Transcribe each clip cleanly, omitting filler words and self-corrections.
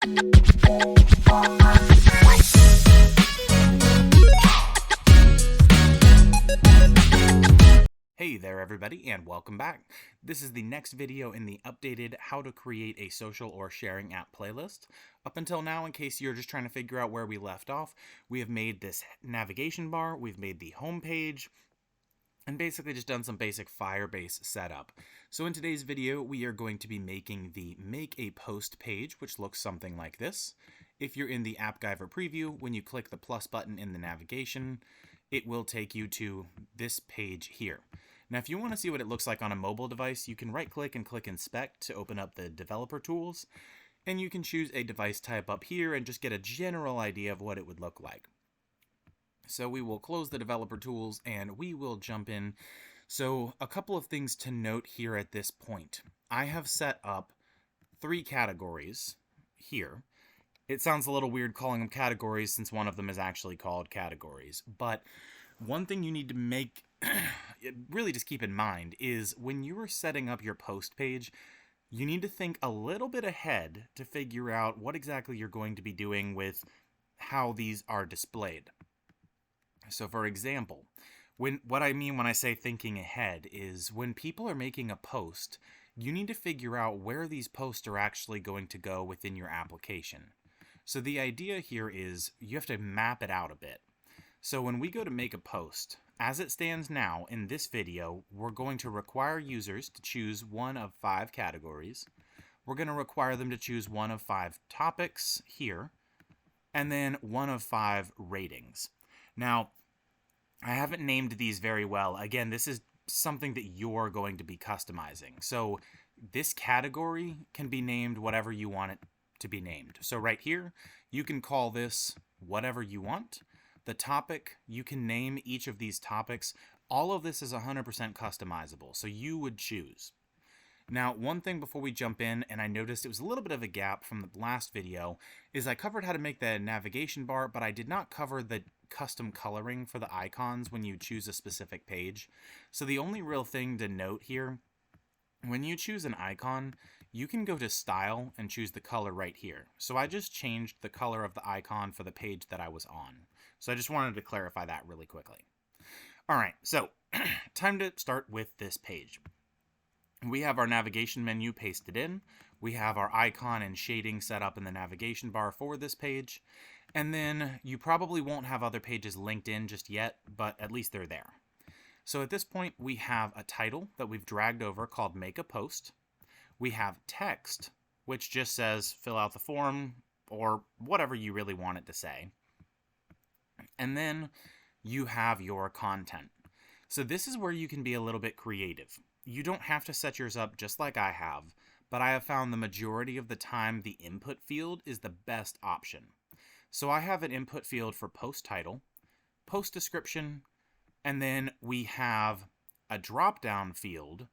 Hey there everybody, and welcome back. This is the next video in the updated how to create a social or sharing app playlist. Up until now, in case you're just trying to figure out where we left off, we have made this navigation bar, we've made the home page, and basically just done some basic Firebase setup. So in today's video, we are going to be making the Make a Post page, which looks something like this. If you're in the appGyver preview, when you click the plus button in the navigation, it will take you to this page here. Now, if you want to see what it looks like on a mobile device, you can right-click and click Inspect to open up the developer tools, and you can choose a device type up here and just get a general idea of what it would look like. So we will close the developer tools and we will jump in. So a couple of things to note here at this point. I have set up 3 categories here. It sounds a little weird calling them categories since one of them is actually called categories, but one thing you need to make really just keep in mind is when you are setting up your post page, you need to think a little bit ahead to figure out what exactly you're going to be doing with how these are displayed. So for example, what I mean when I say thinking ahead is when people are making a post, you need to figure out where these posts are actually going to go within your application. So the idea here is you have to map it out a bit. So when we go to make a post, as it stands now in this video, we're going to require users to choose one of 5 categories. We're going to require them to choose one of 5 topics here, and then one of 5 ratings. Now, I haven't named these very well. Again, this is something that you're going to be customizing. So this category can be named whatever you want it to be named. So right here, you can call this whatever you want. The topic, you can name each of these topics. All of this is 100% customizable, so you would choose. Now, one thing before we jump in, and I noticed it was a little bit of a gap from the last video, is I covered how to make the navigation bar, but I did not cover the custom coloring for the icons when you choose a specific page. So the only real thing to note here, when you choose an icon, you can go to Style and choose the color right here. So I just changed the color of the icon for the page that I was on. So I just wanted to clarify that really quickly. All right, so time to start with this page. We have our navigation menu pasted in. We have our icon and shading set up in the navigation bar for this page. And then you probably won't have other pages linked in just yet, but at least they're there. So at this point, we have a title that we've dragged over called Make a Post. We have text, which just says fill out the form or whatever you really want it to say. And then you have your content. So this is where you can be a little bit creative. You don't have to set yours up just like I have, but I have found the majority of the time the input field is the best option. So I have an input field for post title, post description, and then we have a drop-down field,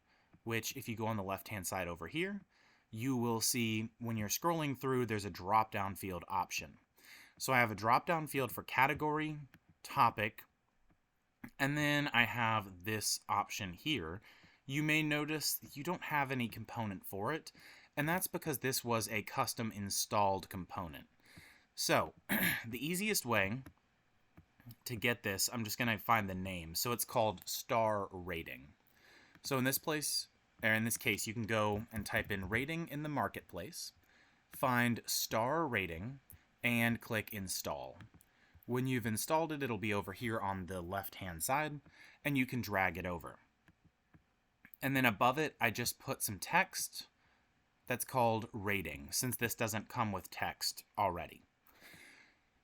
which if you go on the left-hand side over here, you will see when you're scrolling through, there's a drop-down field option. So I have a drop-down field for category, topic, and then I have this option here. You may notice you don't have any component for it, and that's because this was a custom installed component. So the easiest way to get this, I'm just going to find the name. So it's called star rating. So in this case, you can go and type in rating in the marketplace, find star rating, and click install. When you've installed it, it'll be over here on the left-hand side, and you can drag it over. And then above it, I just put some text that's called rating, since this doesn't come with text already.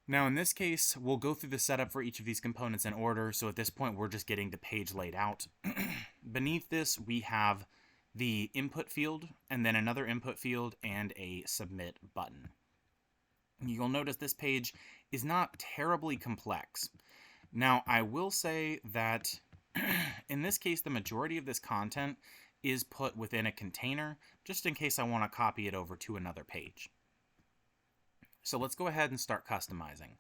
Now in this case, we'll go through the setup for each of these components in order, so at this point we're just getting the page laid out. Beneath this, we have the input field, and then another input field, and a submit button. You'll notice this page is not terribly complex. Now, I will say that in this case, the majority of this content is put within a container, just in case I want to copy it over to another page. So let's go ahead and start customizing.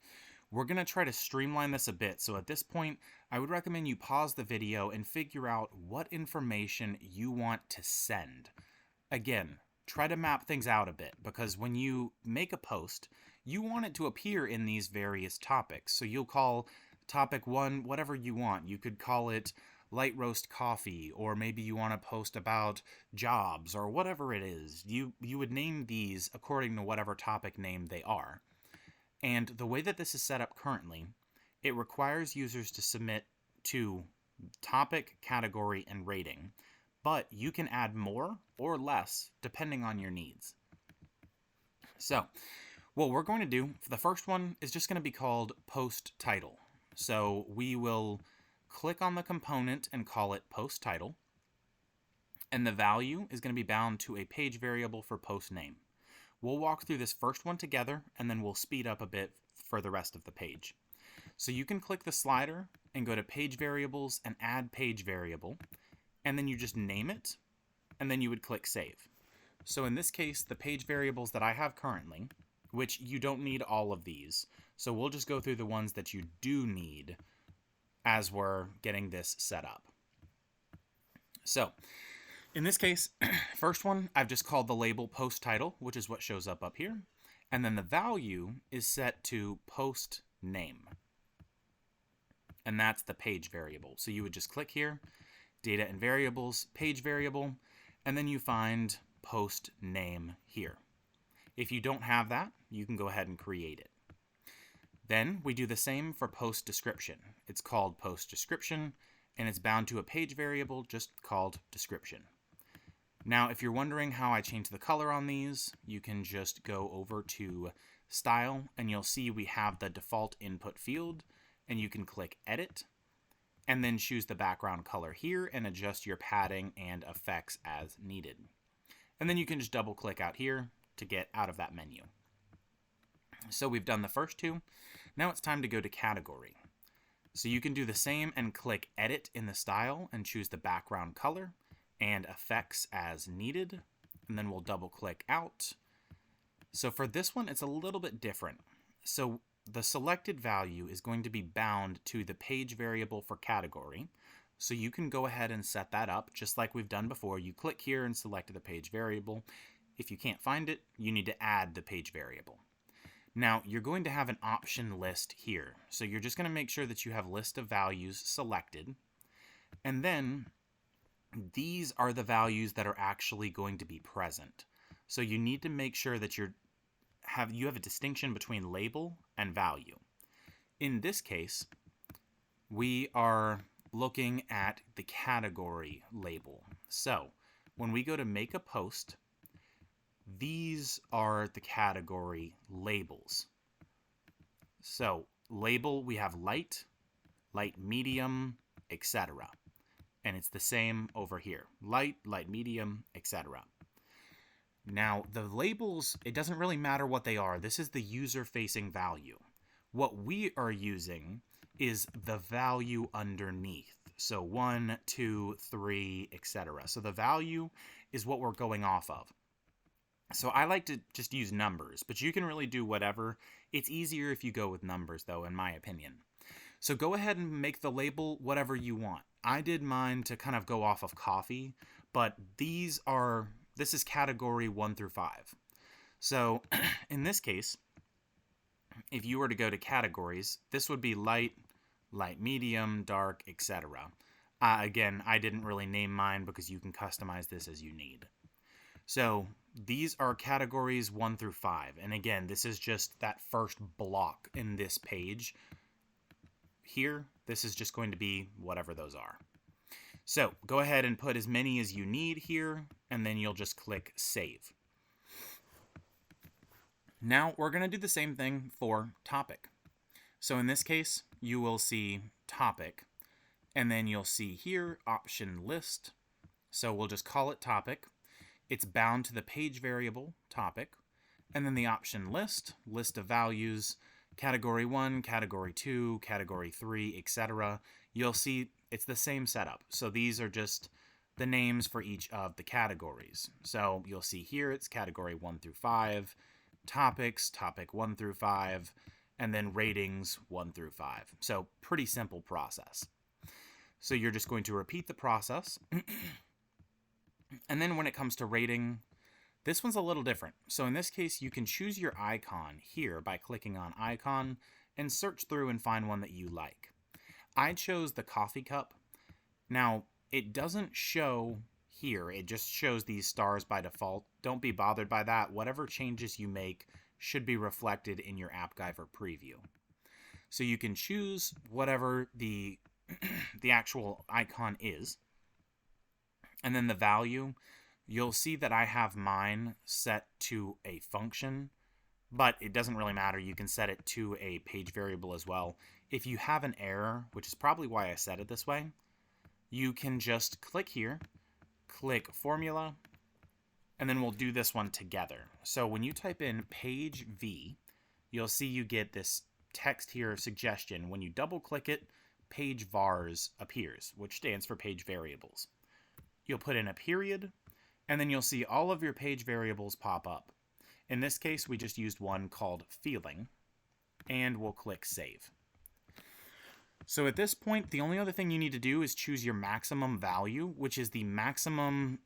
We're going to try to streamline this a bit, so at this point, I would recommend you pause the video and figure out what information you want to send. Again, try to map things out a bit, because when you make a post, you want it to appear in these various topics. So you'll call topic 1 whatever you want. You could call it light roast coffee, or maybe you want to post about jobs, or whatever it is. You would name these according to whatever topic name they are. And the way that this is set up currently, it requires users to submit to topic, category, and rating, but you can add more or less depending on your needs. So what we're going to do for the first one is just going to be called post title. So we will click on the component and call it post title, and the value is going to be bound to a page variable for post name. We'll walk through this first one together, and then we'll speed up a bit for the rest of the page. So you can click the slider and go to page variables and add page variable, and then you just name it, and then you would click save. So in this case, the page variables that I have currently, which you don't need all of these, so we'll just go through the ones that you do need as we're getting this set up. So in this case, first one, I've just called the label post title, which is what shows up here. And then the value is set to post name. And that's the page variable. So you would just click here, data and variables, page variable, and then you find post name here. If you don't have that, you can go ahead and create it. Then we do the same for post description. It's called post description, and it's bound to a page variable just called description. Now, if you're wondering how I change the color on these, you can just go over to Style, and you'll see we have the default input field, and you can click Edit, and then choose the background color here and adjust your padding and effects as needed. And then you can just double click out here to get out of that menu. So we've done the first two. Now it's time to go to category. So you can do the same and click Edit in the Style and choose the background color and effects as needed, and then we'll double click out. So for this one, it's a little bit different. So the selected value is going to be bound to the page variable for category. So you can go ahead and set that up just like we've done before. You click here and select the page variable. If you can't find it, you need to add the page variable. Now you're going to have an option list here. So you're just going to make sure that you have list of values selected, and then these are the values that are actually going to be present. So you need to make sure that you have a distinction between label and value. In this case, we are looking at the category label. So when we go to make a post, these are the category labels. So label, we have light, light medium, etc. And it's the same over here. Light, light medium, etc. Now, the labels, it doesn't really matter what they are. This is the user-facing value. What we are using is the value underneath. So 1, 2, 3, etc. So the value is what we're going off of. So I like to just use numbers, but you can really do whatever. It's easier if you go with numbers, though, in my opinion. So go ahead and make the label whatever you want. I did mine to kind of go off of coffee, but this is category 1 through 5. So in this case, if you were to go to categories, this would be light, light medium, dark, etc. Again, I didn't really name mine because you can customize this as you need. So these are categories 1 through 5. And again, this is just that first block in this page. Here, this is just going to be whatever those are. So go ahead and put as many as you need here, and then you'll just click Save. Now we're going to do the same thing for topic. So in this case, you will see topic, and then you'll see here option list. So we'll just call it topic. It's bound to the page variable topic, and then the option list of values, category 1, category 2, category 3, etc. You'll see it's the same setup. So these are just the names for each of the categories. So you'll see here it's category 1 through 5, topics, topic 1 through 5, and then ratings 1 through 5. So pretty simple process. So you're just going to repeat the process. And then when it comes to rating, This one's a little different. So in this case, you can choose your icon here by clicking on icon and search through and find one that you like. I chose the coffee cup. Now, it doesn't show here. It just shows these stars by default. Don't be bothered by that. Whatever changes you make should be reflected in your appGyver preview. So you can choose whatever the actual icon is. And then the value, you'll see that I have mine set to a function, but it doesn't really matter. You can set it to a page variable as well. If you have an error, which is probably why I set it this way, you can just click here, click formula, and then we'll do this one together. So when you type in page V, you'll see you get this text here suggestion. When you double click it, pageVars appears, which stands for page variables. You'll put in a period, and then you'll see all of your page variables pop up. In this case, we just used one called feeling, and we'll click save. So at this point, the only other thing you need to do is choose your maximum value, which is the maximum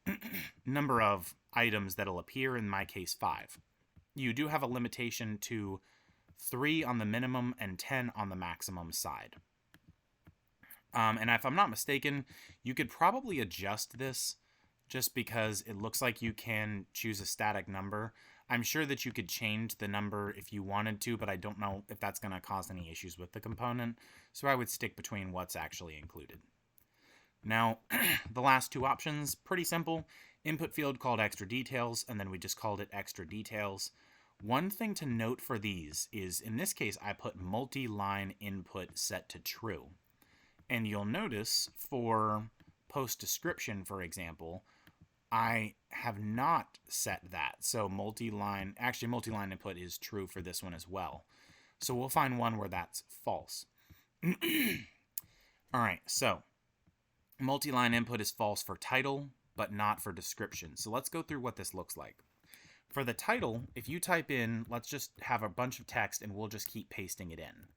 number of items that'll appear, in my case 5. You do have a limitation to 3 on the minimum and 10 on the maximum side. And if I'm not mistaken, you could probably adjust this just because it looks like you can choose a static number. I'm sure that you could change the number if you wanted to, but I don't know if that's going to cause any issues with the component, so I would stick between what's actually included. Now, the last two options, pretty simple. Input field called extradetails, and then we just called it extradetails. One thing to note for these is, in this case, I put multi-line input set to true. And you'll notice for post description, for example, I have not set that. So multi-line input is true for this one as well. So we'll find one where that's false. All right, so multi-line input is false for title, but not for description. So let's go through what this looks like. For the title, if you type in, let's just have a bunch of text and we'll just keep pasting it in.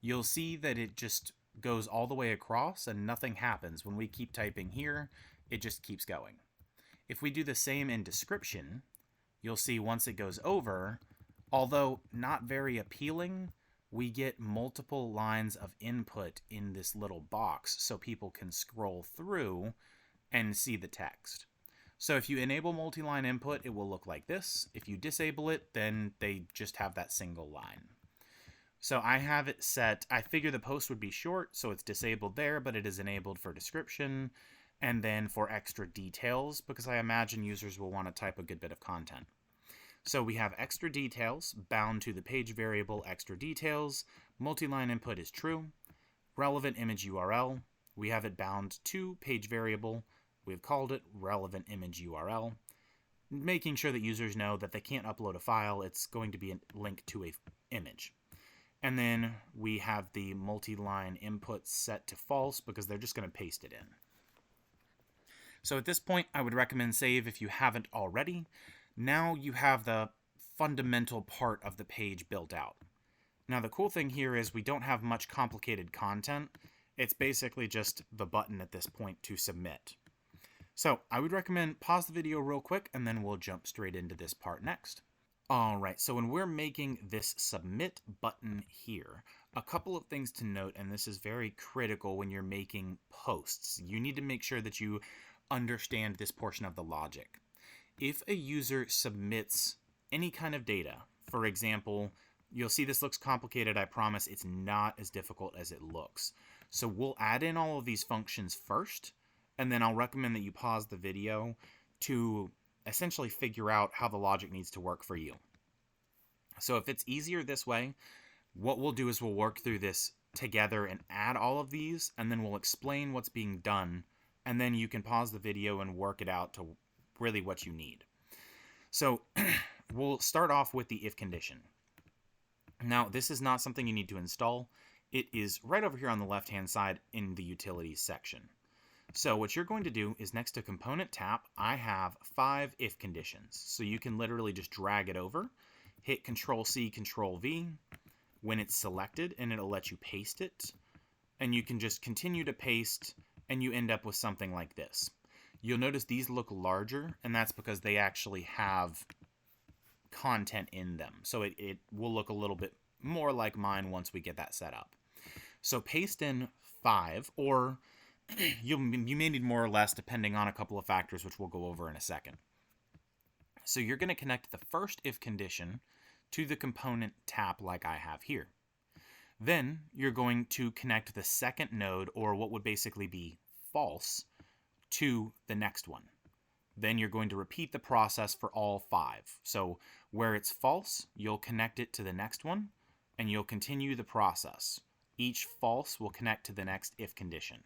You'll see that it just goes all the way across and nothing happens. When we keep typing here, it just keeps going. If we do the same in description, you'll see once it goes over, although not very appealing, we get multiple lines of input in this little box so people can scroll through and see the text. So if you enable multi-line input, it will look like this. If you disable it, then they just have that single line. So I have it set, I figure the post would be short, so it's disabled there, but it is enabled for description, and then for extra details, because I imagine users will want to type a good bit of content. So we have extra details bound to the page variable extra details. Multi-line input is true. Relevant image URL, we have it bound to page variable. We've called it relevant image URL, making sure that users know that they can't upload a file. It's going to be a link to an image. And then we have the multi-line input set to false because they're just going to paste it in. So at this point, I would recommend save if you haven't already. Now you have the fundamental part of the page built out. Now the cool thing here is we don't have much complicated content. It's basically just the button at this point to submit. So I would recommend pause the video real quick and then we'll jump straight into this part next. Alright, so when we're making this submit button here, a couple of things to note, and this is very critical when you're making posts. You need to make sure that you understand this portion of the logic. If a user submits any kind of data, for example, you'll see this looks complicated. I promise it's not as difficult as it looks. So we'll add in all of these functions first, and then I'll recommend that you pause the video to essentially figure out how the logic needs to work for you. So if it's easier this way, what we'll do is we'll work through this together and add all of these, and then we'll explain what's being done, and then you can pause the video and work it out to really what you need. So we'll start off with the if condition. Now, this is not something you need to install. It is right over here on the left-hand side in the utilities section. So what you're going to do is next to component tap, I have 5 if conditions. So you can literally just drag it over, hit Control-C, Control-V when it's selected, and it'll let you paste it. And you can just continue to paste, and you end up with something like this. You'll notice these look larger, and that's because they actually have content in them. So it will look a little bit more like mine once we get that set up. So paste in 5, or you may need more or less depending on a couple of factors, which we'll go over in a second. So you're going to connect the first if condition to the component tap like I have here. Then you're going to connect the second node, or what would basically be false, to the next one. Then you're going to repeat the process for all 5. So where it's false, you'll connect it to the next one, and you'll continue the process. Each false will connect to the next if condition.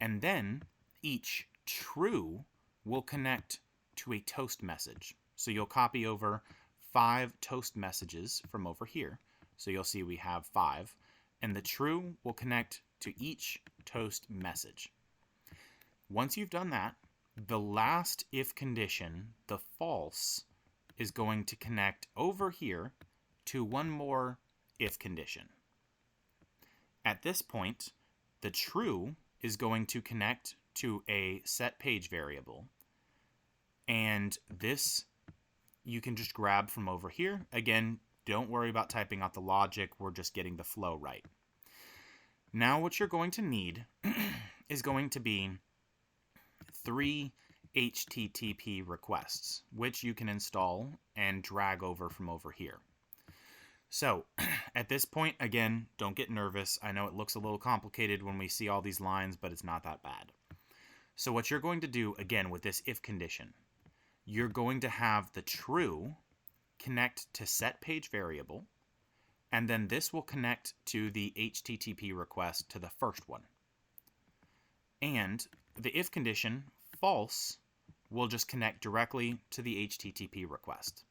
And then each true will connect to a toast message. So you'll copy over 5 toast messages from over here. So you'll see we have 5. And the true will connect to each toast message. Once you've done that, the last if condition, the false, is going to connect over here to one more if condition. At this point, the true is going to connect to a set page variable. And this you can just grab from over here. Again, don't worry about typing out the logic. We're just getting the flow right. Now what you're going to need is going to be 3 HTTP requests, which you can install and drag over from over here. So at this point, again, don't get nervous. I know it looks a little complicated when we see all these lines, but it's not that bad. So what you're going to do, again, with this if condition, you're going to have the true connect to set page variable, and then this will connect to the HTTP request to the first one. And the if condition, false, will just connect directly to the HTTP request.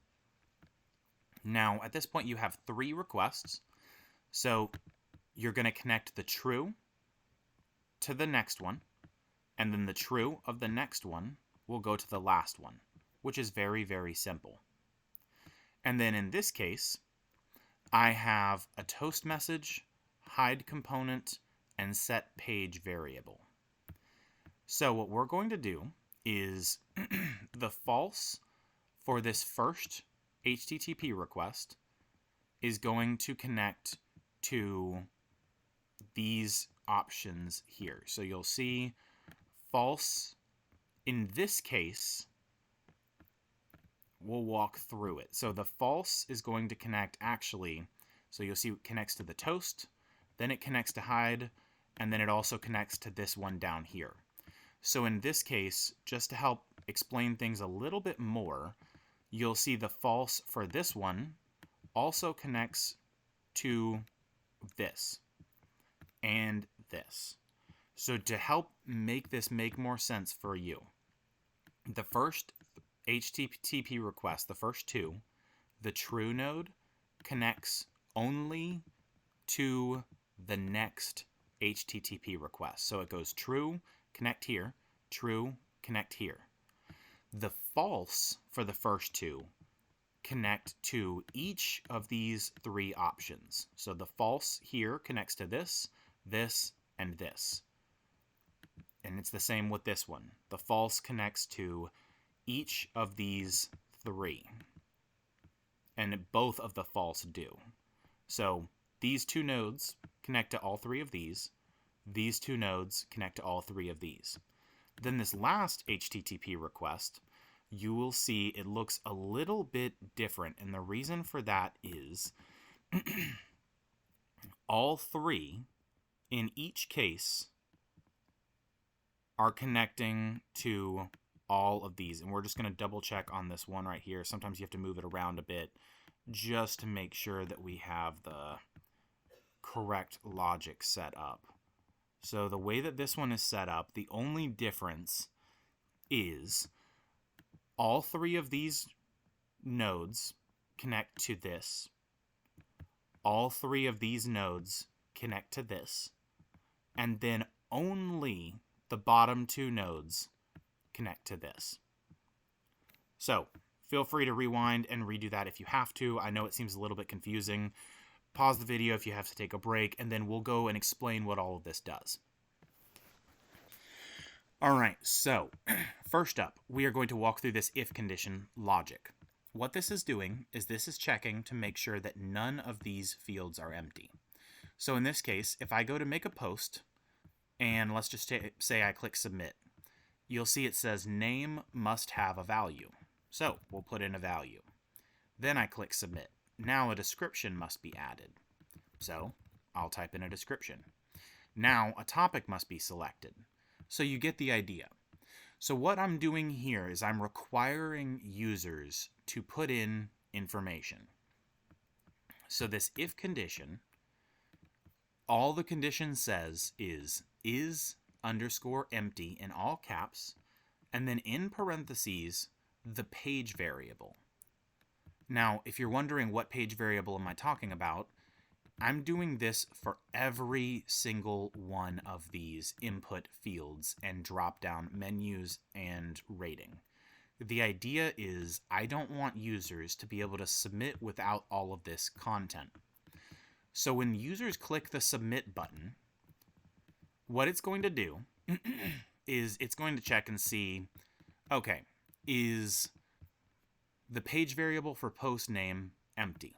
Now, at this point, you have 3 requests. So you're going to connect the true to the next one, and then the true of the next one will go to the last one, which is very, very simple. And then in this case, I have a toast message, hide component, and set page variable. So what we're going to do is the false for this first HTTP request is going to connect to these options here. So you'll see false in this case. We'll walk through it. So the false is going to connect actually, so you'll see it connects to the toast, then it connects to hide, and then it also connects to this one down here. So in this case, just to help explain things a little bit more, you'll see the false for this one also connects to this and this. So to help make this make more sense for you, the first HTTP request, the first 2, the true node connects only to the next HTTP request. So it goes true, connect here, true, connect here. The false for the first 2 connect to each of these 3 options. So the false here connects to this, this, and this. And it's the same with this one. The false connects to each of these 3. And both of the false do. So these 2 nodes connect to all 3 of these. These 2 nodes connect to all 3 of these. Then this last HTTP request, you will see it looks a little bit different. And the reason for that is all 3 in each case are connecting to all of these. And we're just going to double check on this one right here. Sometimes you have to move it around a bit just to make sure that we have the correct logic set up. So the way that this one is set up, the only difference is all 3 of these nodes connect to this. All 3 of these nodes connect to this. And then only the bottom 2 nodes connect to this. So feel free to rewind and redo that if you have to. I know it seems a little bit confusing. Pause the video if you have to take a break, and then we'll go and explain what all of this does. All right, so first up, we are going to walk through this if condition logic. What this is doing is this is checking to make sure that none of these fields are empty. So in this case, if I go to make a post, and let's just say I click submit, you'll see it says name must have a value. So we'll put in a value. Then I click submit. Now a description must be added. So I'll type in a description. Now a topic must be selected. So you get the idea. So what I'm doing here is I'm requiring users to put in information. So this if condition, all the condition says is underscore empty in all caps, and then in parentheses, the page variable. Now, if you're wondering what page variable am I talking about, I'm doing this for every single one of these input fields and drop-down menus and rating. The idea is I don't want users to be able to submit without all of this content. So when users click the submit button, what it's going to do is it's going to check and see, okay, is the page variable for post name empty?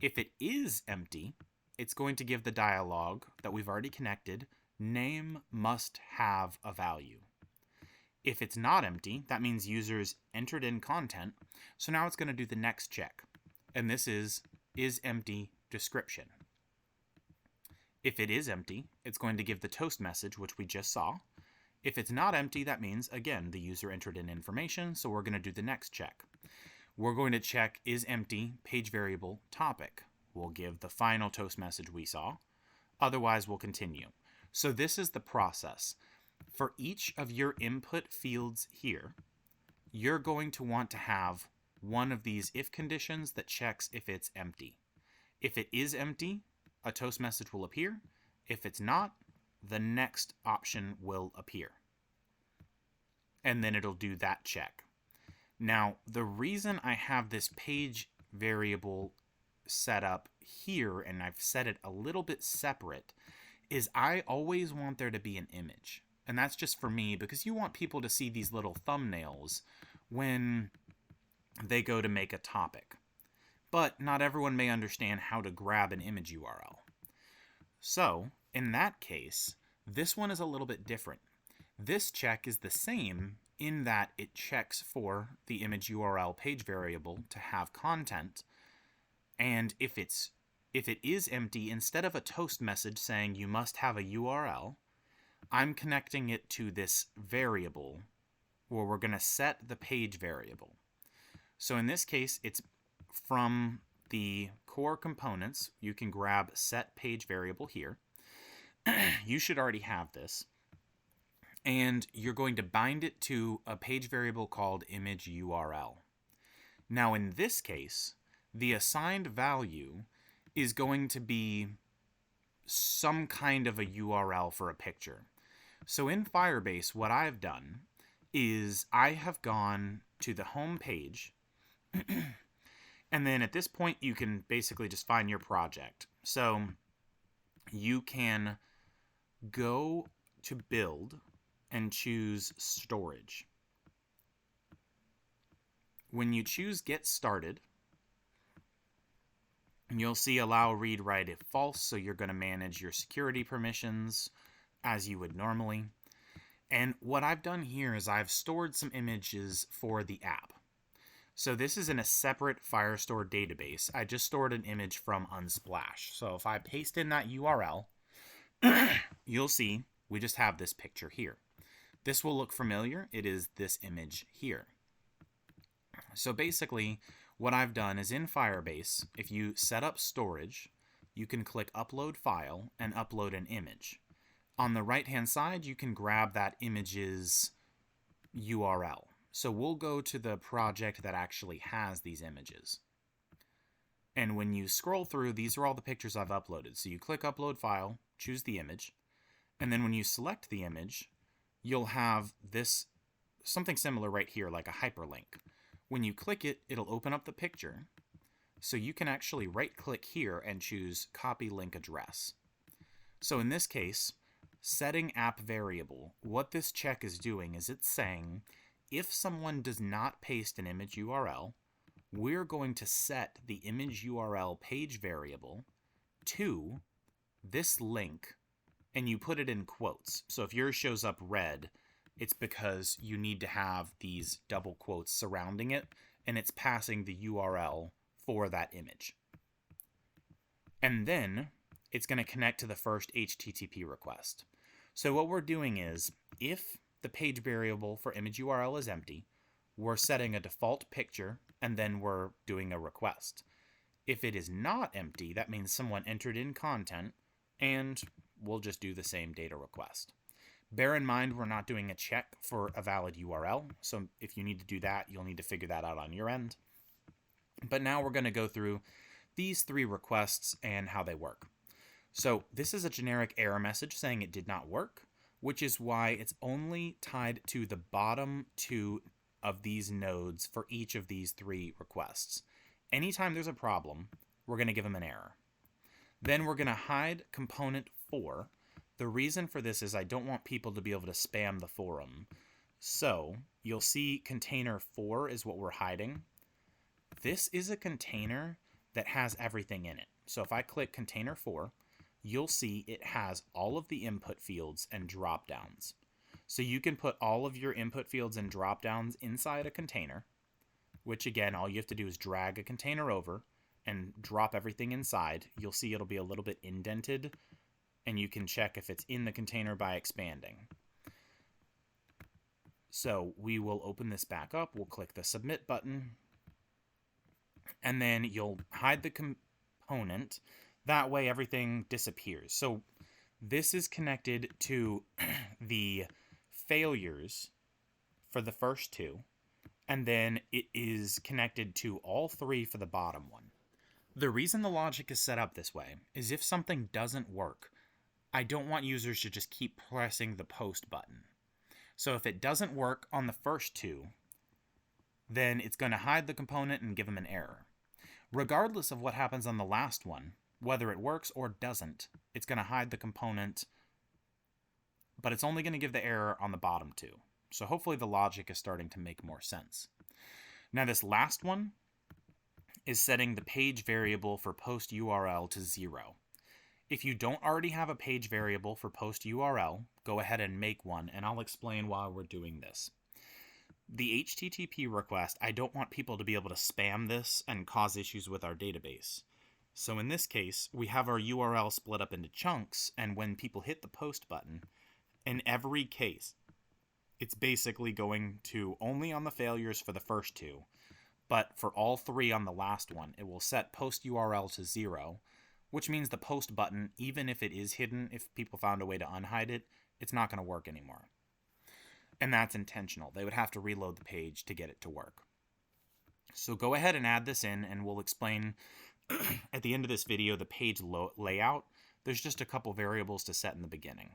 If it is empty, it's going to give the dialog that we've already connected, name must have a value. If it's not empty, that means users entered in content, so now it's going to do the next check, and this is empty description. If it is empty, it's going to give the toast message, which we just saw. If it's not empty, that means, again, the user entered in information, so we're going to do the next check. We're going to check is empty page variable topic. We'll give the final toast message we saw. Otherwise, we'll continue. So this is the process. For each of your input fields here, you're going to want to have one of these if conditions that checks if it's empty. If it is empty, a toast message will appear. If it's not, the next option will appear. And then it'll do that check. Now, the reason I have this page variable set up here, and I've set it a little bit separate, is I always want there to be an image. And that's just for me, because you want people to see these little thumbnails when they go to make a topic. But not everyone may understand how to grab an image URL. So, in that case, this one is a little bit different. This check is the same in that it checks for the image URL page variable to have content, and if it is empty, instead of a toast message saying you must have a URL, I'm connecting it to this variable where we're going to set the page variable. So in this case, it's from the core components. You can grab set page variable here. You should already have this. And you're going to bind it to a page variable called image URL. Now in this case, the assigned value is going to be some kind of a URL for a picture. So in Firebase, what I've done is I have gone to the home page, and then at this point you can basically just find your project. So you can go to build and choose storage. When you choose get started, you'll see allow read write if false, so you're going to manage your security permissions as you would normally. And what I've done here is I've stored some images for the app. So this is in a separate Firestore database. I just stored an image from Unsplash. So if I paste in that URL, you'll see we just have this picture here. This will look familiar. It is this image here. So basically, what I've done is in Firebase, if you set up storage, you can click Upload File and upload an image. On the right-hand side, you can grab that image's URL. So we'll go to the project that actually has these images. And when you scroll through, these are all the pictures I've uploaded. So you click Upload File, choose the image, and then when you select the image, you'll have this, something similar right here, like a hyperlink. When you click it, it'll open up the picture. So you can actually right-click here and choose Copy Link Address. So in this case, setting app variable, what this check is doing is it's saying if someone does not paste an image URL, we're going to set the image URL page variable to this link, and you put it in quotes. So if yours shows up red, it's because you need to have these double quotes surrounding it, and it's passing the URL for that image. And then it's going to connect to the first HTTP request. So what we're doing is, if the page variable for image URL is empty, we're setting a default picture, and then we're doing a request. If it is not empty, that means someone entered in content, and we'll just do the same data request. Bear in mind, we're not doing a check for a valid URL, so if you need to do that, you'll need to figure that out on your end. But now we're going to go through these 3 requests and how they work. So this is a generic error message saying it did not work, which is why it's only tied to the bottom 2 of these nodes for each of these 3 requests. Anytime there's a problem, we're going to give them an error. Then we're going to hide component 4. The reason for this is I don't want people to be able to spam the forum. So you'll see container 4 is what we're hiding. This is a container that has everything in it. So if I click container 4, you'll see it has all of the input fields and drop downs. So you can put all of your input fields and drop downs inside a container, which again, all you have to do is drag a container over and drop everything inside. You'll see it'll be a little bit indented, and you can check if it's in the container by expanding. So we will open this back up. We'll click the submit button, and then you'll hide the component. That way everything disappears. So this is connected to the failures for the first 2, and then it is connected to all 3 for the bottom one. The reason the logic is set up this way is if something doesn't work, I don't want users to just keep pressing the post button. So if it doesn't work on the first 2, then it's going to hide the component and give them an error. Regardless of what happens on the last one, whether it works or doesn't, it's going to hide the component, but it's only going to give the error on the bottom 2. So hopefully the logic is starting to make more sense. Now this last one is setting the page variable for post URL to 0. If you don't already have a page variable for post URL, go ahead and make one, and I'll explain why we're doing this. The HTTP request, I don't want people to be able to spam this and cause issues with our database. So in this case, we have our URL split up into chunks, and when people hit the post button, in every case, it's basically going to only on the failures for the first 2, but for all 3 on the last one, it will set post URL to 0, which means the post button, even if it is hidden, if people found a way to unhide it, it's not going to work anymore. And that's intentional. They would have to reload the page to get it to work. So go ahead and add this in, and we'll explain at the end of this video the page layout. There's just a couple variables to set in the beginning.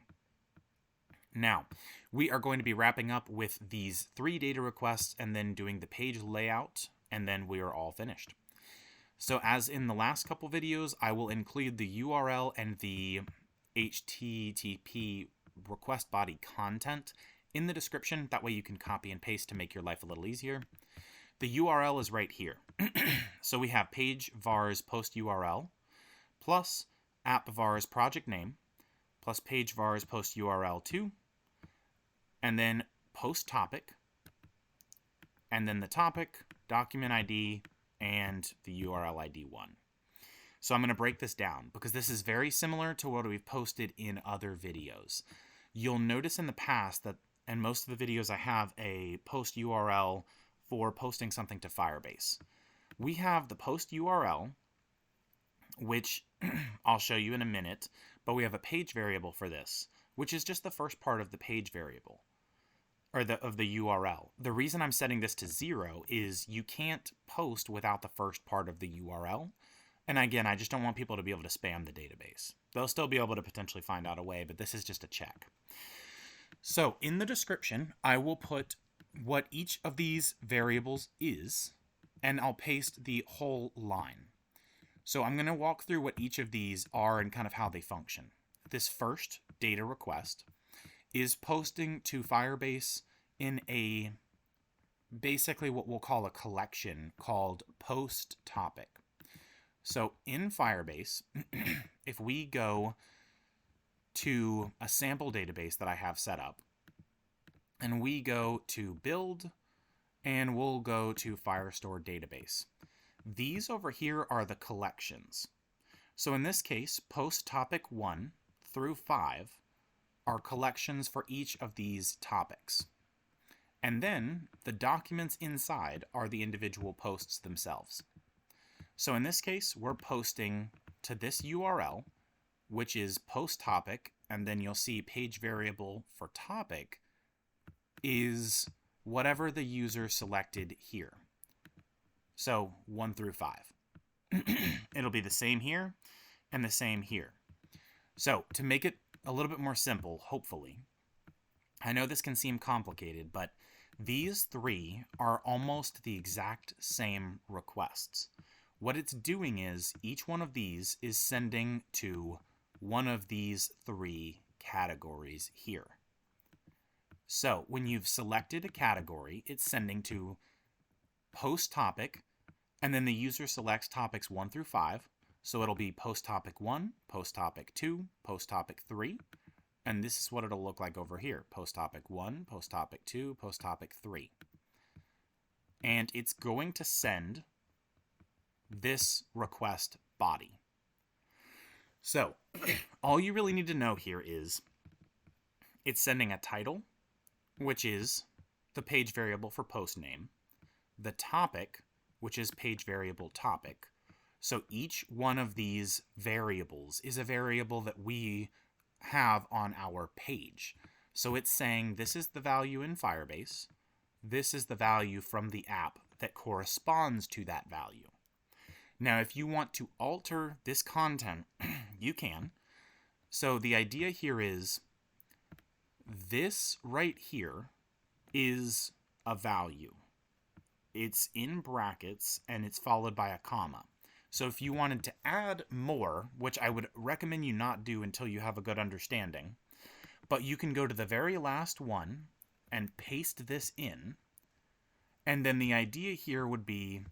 Now, we are going to be wrapping up with these 3 data requests and then doing the page layout, and then we are all finished. So as in the last couple videos, I will include the URL and the HTTP request body content in the description. That way you can copy and paste to make your life a little easier. The URL is right here. So we have pageVars.posturl plus appVars.projectname plus pageVars.posturl2, and then posttopic, and then the topic, documentId, and the URL ID 1. So I'm going to break this down because this is very similar to what we've posted in other videos. You'll notice in the past that in most of the videos I have a post URL for posting something to Firebase. We have the post URL, which I'll show you in a minute, but we have a page variable for this, which is just the first part of the page variable, or of the URL. The reason I'm setting this to 0 is you can't post without the first part of the URL. And again, I just don't want people to be able to spam the database. They'll still be able to potentially find out a way, but this is just a check. So in the description, I will put what each of these variables is, and I'll paste the whole line. So I'm going to walk through what each of these are and kind of how they function. this first data request is posting to Firebase in a basically what we'll call a collection called posttopic. So in Firebase, if we go to a sample database that I have set up, and we go to build, and we'll go to Firestore database. These over here are the collections. So in this case, posttopic 1 through 5 are collections for each of these topics. And then the documents inside are the individual posts themselves. So in this case, we're posting to this URL, which is posttopic, and then you'll see page variable for topic is whatever the user selected here. So 1 through 5. It'll be the same here and the same here. So to make it a little bit more simple, hopefully, I know this can seem complicated, but these three are almost the exact same requests. What it's doing is each one of these is sending to one of these three categories here. So when you've selected a category, it's sending to post topic, and then the user selects topics 1 through 5. So it'll be post topic 1, post topic 2, post topic 3, and this is what it'll look like over here. Post topic 1, post topic 2, post topic 3. And it's going to send this request body. So all you really need to know here is it's sending a title, which is the page variable for post name, the topic, which is page variable topic. So each one of these variables is a variable that we have on our page. So it's saying this is the value in Firebase, this is the value from the app that corresponds to that value. Now, if you want to alter this content, you can. So the idea here is this right here is a value. It's in brackets and it's followed by a comma. So if you wanted to add more, which I would recommend you not do until you have a good understanding, but you can go to the very last one and paste this in. And then the idea here would be,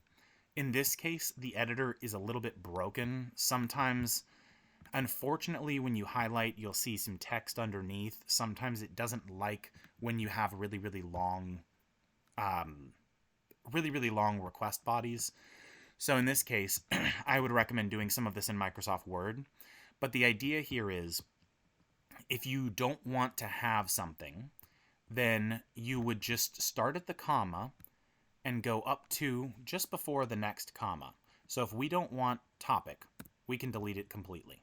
in this case, the editor is a little bit broken. Sometimes, unfortunately, when you highlight, you'll see some text underneath. Sometimes it doesn't like when you have really long request bodies. So in this case, I would recommend doing some of this in Microsoft Word. But the idea here is, if you don't want to have something, then you would just start at the comma and go up to just before the next comma. So if we don't want topic, we can delete it completely.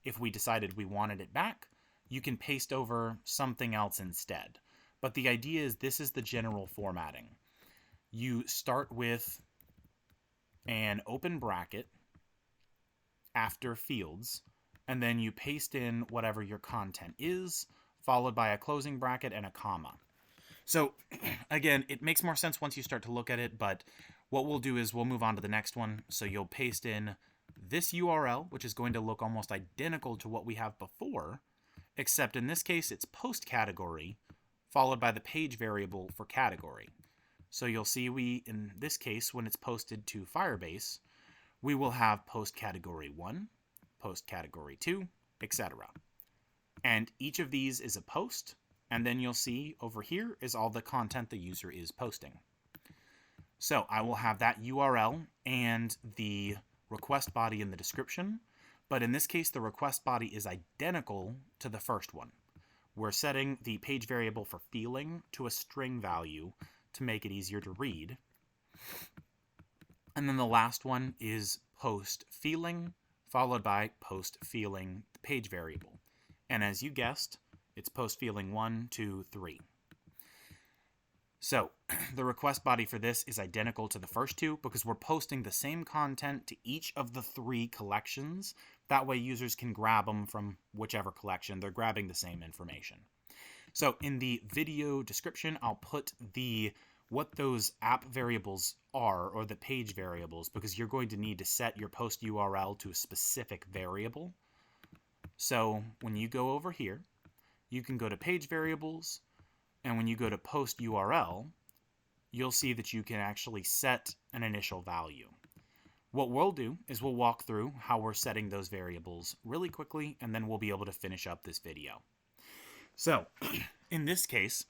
If we decided we wanted it back, you can paste over something else instead. But the idea is this is the general formatting. You start with an open bracket after fields, and then you paste in whatever your content is, followed by a closing bracket and a comma. So again, it makes more sense once you start to look at it, but what we'll do is we'll move on to the next one. So you'll paste in this URL, which is going to look almost identical to what we have before, except in this case it's post category, followed by the page variable for category. So you'll see in this case, when it's posted to Firebase, we will have post category 1, post category 2, etc. And each of these is a post, and then you'll see over here is all the content the user is posting. So I will have that URL and the request body in the description, but in this case the request body is identical to the first one. We're setting the page variable for feeling to a string value to make it easier to read. And then the last one is post feeling, followed by post feeling page variable. And as you guessed, it's post feeling 1, 2, 3. So the request body for this is identical to the first two because we're posting the same content to each of the three collections. That way users can grab them from whichever collection. They're grabbing the same information. So in the video description, I'll put what those app variables are, or the page variables, because you're going to need to set your post URL to a specific variable. So when you go over here, you can go to page variables, and when you go to post URL, you'll see that you can actually set an initial value. What we'll do is we'll walk through how we're setting those variables really quickly, and then we'll be able to finish up this video. So in this case,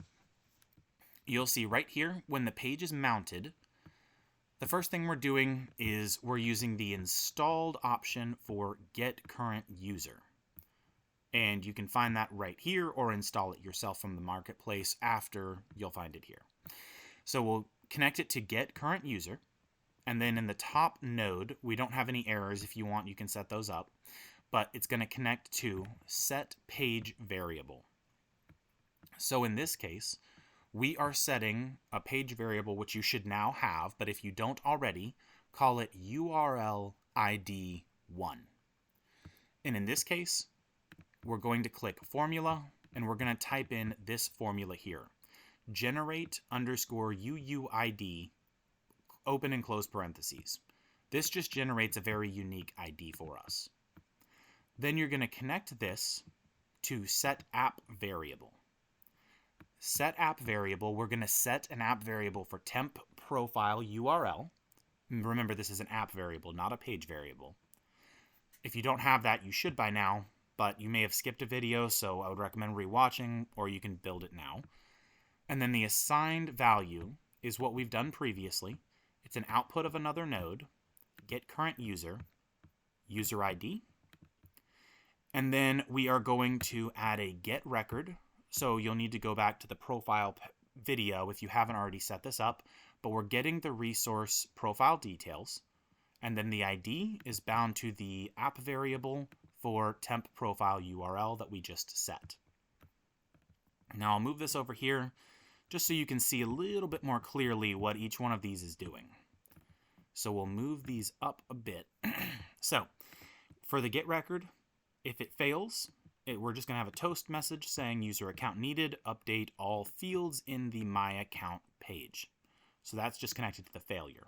you'll see right here when the page is mounted, the first thing we're doing is we're using the installed option for get current user. And you can find that right here or install it yourself from the marketplace after you'll find it here. So we'll connect it to get current user. And then in the top node, we don't have any errors. If you want, you can set those up. But it's going to connect to set page variable. So in this case, we are setting a page variable, which you should now have, but if you don't already, call it URL ID 1. And in this case, we're going to click formula, and we're going to type in this formula here. Generate underscore UUID, open and close parentheses. This just generates a very unique ID for us. Then you're going to connect this to set app variable. Set app variable, we're going to set an app variable for temp profile URL. Remember, this is an app variable, not a page variable. If you don't have that, you should by now, but you may have skipped a video, so I would recommend rewatching, or you can build it now. And then the assigned value is what we've done previously. It's an output of another node, get current user, user ID. And then we are going to add a get record. So you'll need to go back to the profile video if you haven't already set this up, but we're getting the resource profile details. And then the ID is bound to the app variable for temp profile URL that we just set. Now I'll move this over here just so you can see a little bit more clearly what each one of these is doing. So we'll move these up a bit. So for the get record, if it fails, we're just going to have a toast message saying user account needed, update all fields in the my account page. So that's just connected to the failure.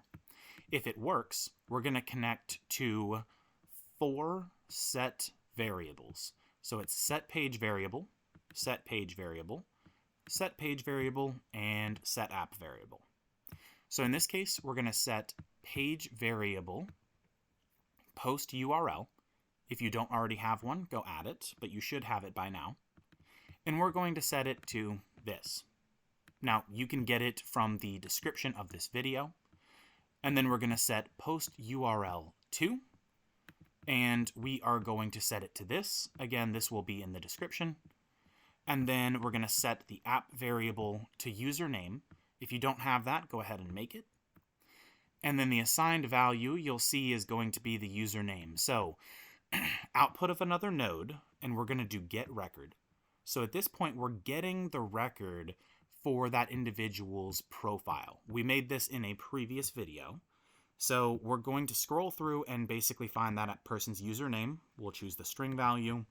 If it works, we're going to connect to 4 set variables. So it's set page variable, set page variable, set page variable, and set app variable. So in this case, we're going to set page variable post URL. If you don't already have one, go add it, but you should have it by now. And we're going to set it to this. Now, you can get it from the description of this video. And then we're going to set post URL to, and we are going to set it to this. Again, this will be in the description. And then we're going to set the app variable to username. If you don't have that, go ahead and make it. And then the assigned value you'll see is going to be the username. So output of another node, and we're going to do get record. So at this point, we're getting the record for that individual's profile. We made this in a previous video. So we're going to scroll through and basically find that person's username. We'll choose the string value.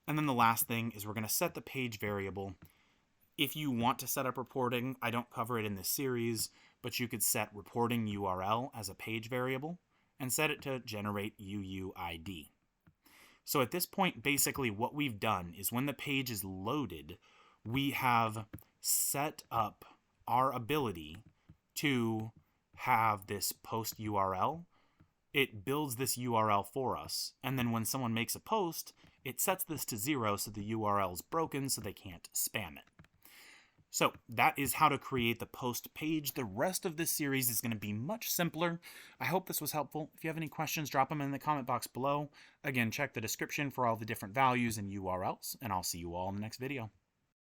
And then the last thing is we're going to set the page variable. If you want to set up reporting, I don't cover it in this series, but you could set reporting URL as a page variable and set it to generate UUID. So at this point, basically what we've done is when the page is loaded, we have set up our ability to have this post URL. It builds this URL for us, and then when someone makes a post, it sets this to 0 so the URL is broken so they can't spam it. So that is how to create the post page. The rest of this series is going to be much simpler. I hope this was helpful. If you have any questions, drop them in the comment box below. Again, check the description for all the different values and URLs, and I'll see you all in the next video.